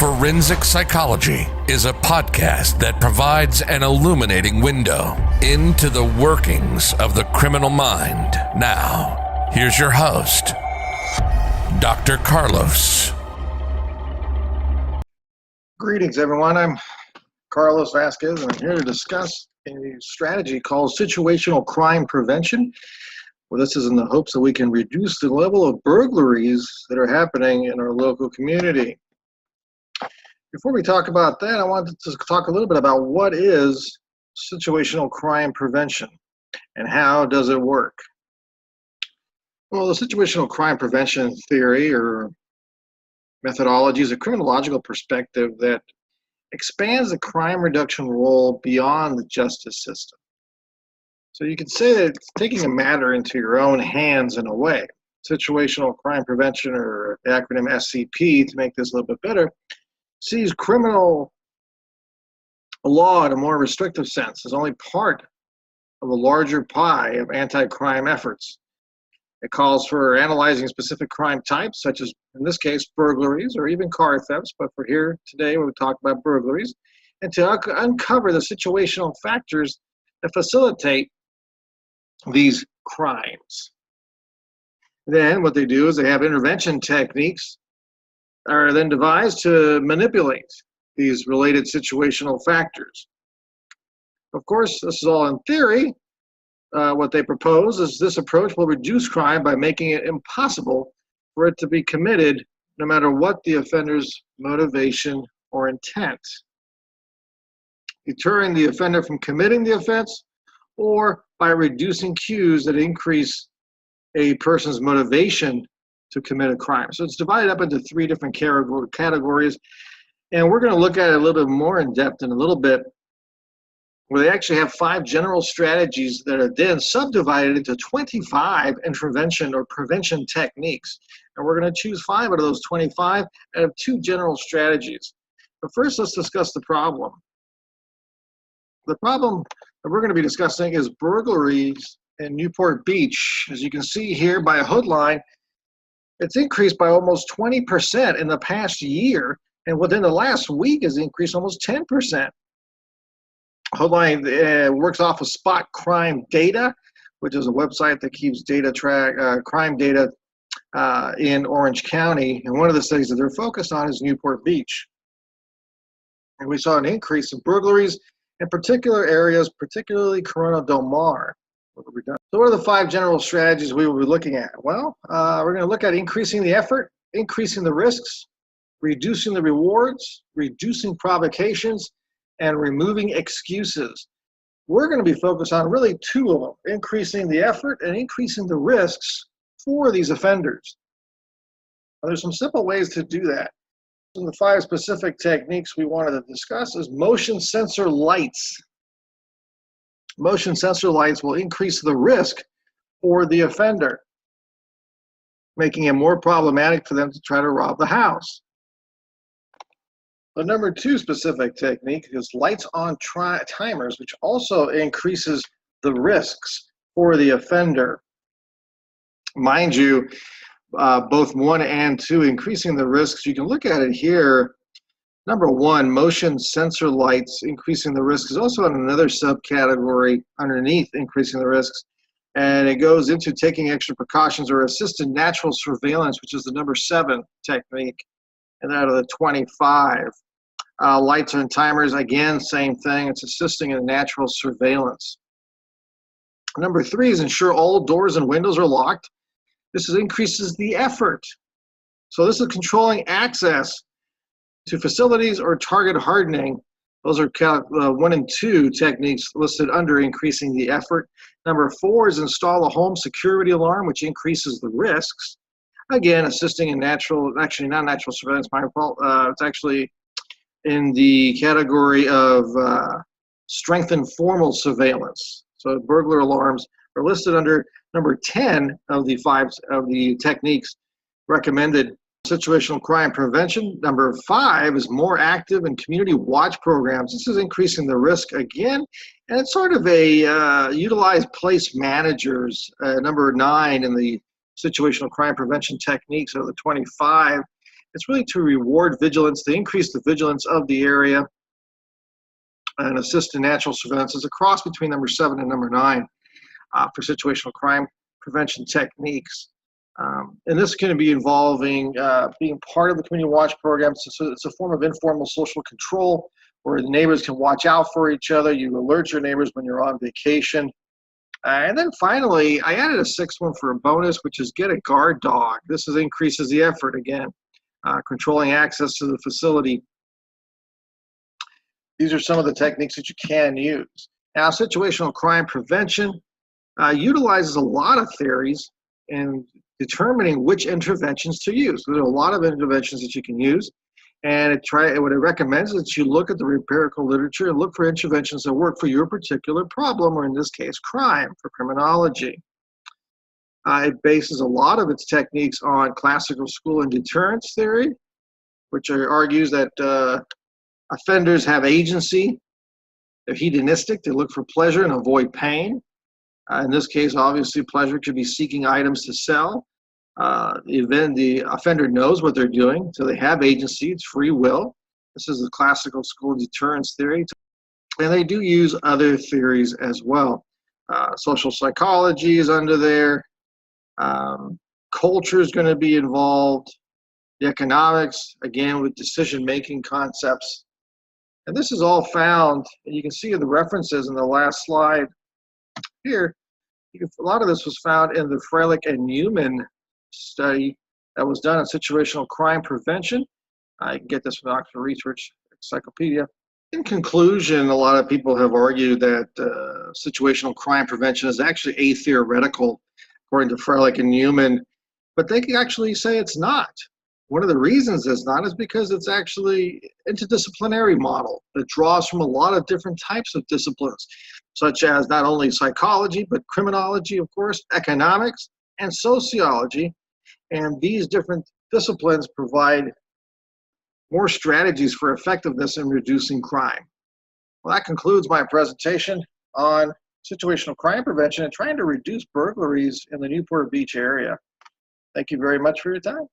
Forensic Psychology is a podcast that provides an illuminating window into the workings of the criminal mind. Now, here's your host, Dr. Carlos. Greetings, everyone. I'm Carlos Vasquez, and I'm here to discuss a strategy called situational crime prevention. Well, this is in the hopes that we can reduce the level of burglaries that are happening in our local community. Before we talk about that, I wanted to talk a little bit about what is situational crime prevention and how does it work. Well, the situational crime prevention theory or methodology is a criminological perspective that expands the crime reduction role beyond the justice system. So you could say that it's taking a matter into your own hands in a way. Situational crime prevention, or the acronym SCP, to make this a little bit better, sees criminal law in a more restrictive sense as only part of a larger pie of anti-crime efforts. It calls for analyzing specific crime types, such as, in this case, burglaries or even car thefts, but for here today we'll talk about burglaries, and to uncover the situational factors that facilitate these crimes. Then what they do is they have intervention techniques are then devised to manipulate these related situational factors. Of course, this is all in theory. What they propose is this approach will reduce crime by making it impossible for it to be committed no matter what the offender's motivation or intent. Deterring the offender from committing the offense, or by reducing cues that increase a person's motivation to commit a crime. So it's divided up into three different categories, and we're going to look at it a little bit more in depth in a little bit, where they actually have 5 general strategies that are then subdivided into 25 intervention or prevention techniques. And we're going to choose 5 out of those 25 out of 2 general strategies. But first, let's discuss the problem. The problem that we're going to be discussing is burglaries in Newport Beach. As you can see here by a hood line, it's increased by almost 20% in the past year, and within the last week has increased almost 10%. Hoodline works off of Spot Crime Data, which is a website that keeps crime data in Orange County, and one of the cities that they're focused on is Newport Beach. And we saw an increase in burglaries in particular areas, particularly Corona Del Mar. So what are the 5 general strategies we will be looking at? Well, we're going to look at increasing the effort, increasing the risks, reducing the rewards, reducing provocations, and removing excuses. We're going to be focused on really 2 of them, increasing the effort and increasing the risks for these offenders. Now, there's some simple ways to do that. And the 5 specific techniques we wanted to discuss is motion sensor lights. Motion sensor lights will increase the risk for the offender, making it more problematic for them to try to rob the house. The number 2 specific technique is lights on timers, which also increases the risks for the offender. Mind you, both 1 and 2, increasing the risks. You can look at it here. Number 1, motion sensor lights, increasing the risk, is also in another subcategory underneath increasing the risks. And it goes into taking extra precautions or assisted natural surveillance, which is the number 7 technique, and out of the 25. Lights and timers, again, same thing. It's assisting in natural surveillance. Number 3 is ensure all doors and windows are locked. This increases the effort. So this is controlling access to facilities or target hardening. Those are 1 and 2 techniques listed under increasing the effort. Number 4 is install a home security alarm, which increases the risks. Again, assisting in not natural surveillance, my fault. It's actually in the category of strengthened formal surveillance. So burglar alarms are listed under number 10 of the 5 of the techniques recommended. Situational crime prevention. Number 5 is more active in community watch programs. This is increasing the risk again, and it's sort of a utilize place managers. Number 9 in the situational crime prevention techniques are the 25, It's really to reward vigilance, to increase the vigilance of the area and assist in natural surveillance. It's a cross between number 7 and number 9 for situational crime prevention techniques. And this can be involving being part of the community watch program. So it's a form of informal social control where the neighbors can watch out for each other. You alert your neighbors when you're on vacation. And then finally, I added a 6th one for a bonus, which is get a guard dog. This increases the effort again, controlling access to the facility. These are some of the techniques that you can use. Now, situational crime prevention utilizes a lot of theories in determining which interventions to use. There are a lot of interventions that you can use, and what it recommends is that you look at the empirical literature and look for interventions that work for your particular problem, or in this case, crime, for criminology. It bases a lot of its techniques on classical school and deterrence theory, which argues that offenders have agency. They're hedonistic. They look for pleasure and avoid pain. In this case, obviously, pleasure could be seeking items to sell. The offender knows what they're doing, so they have agency. It's free will. This is the classical school deterrence theory. And they do use other theories as well. Social psychology is under there. Culture is going to be involved. The economics, again, with decision-making concepts. And this is all found, and you can see the references in the last slide here. A lot of this was found in the Freilich and Newman study that was done on situational crime prevention. I can get this from the Oxford Research Encyclopedia. In conclusion, a lot of people have argued that situational crime prevention is actually atheoretical, according to Freilich and Newman, but they can actually say it's not. One of the reasons it's not is because it's actually interdisciplinary model that draws from a lot of different types of disciplines, such as not only psychology, but criminology, of course, economics, and sociology. And these different disciplines provide more strategies for effectiveness in reducing crime. Well, that concludes my presentation on situational crime prevention and trying to reduce burglaries in the Newport Beach area. Thank you very much for your time.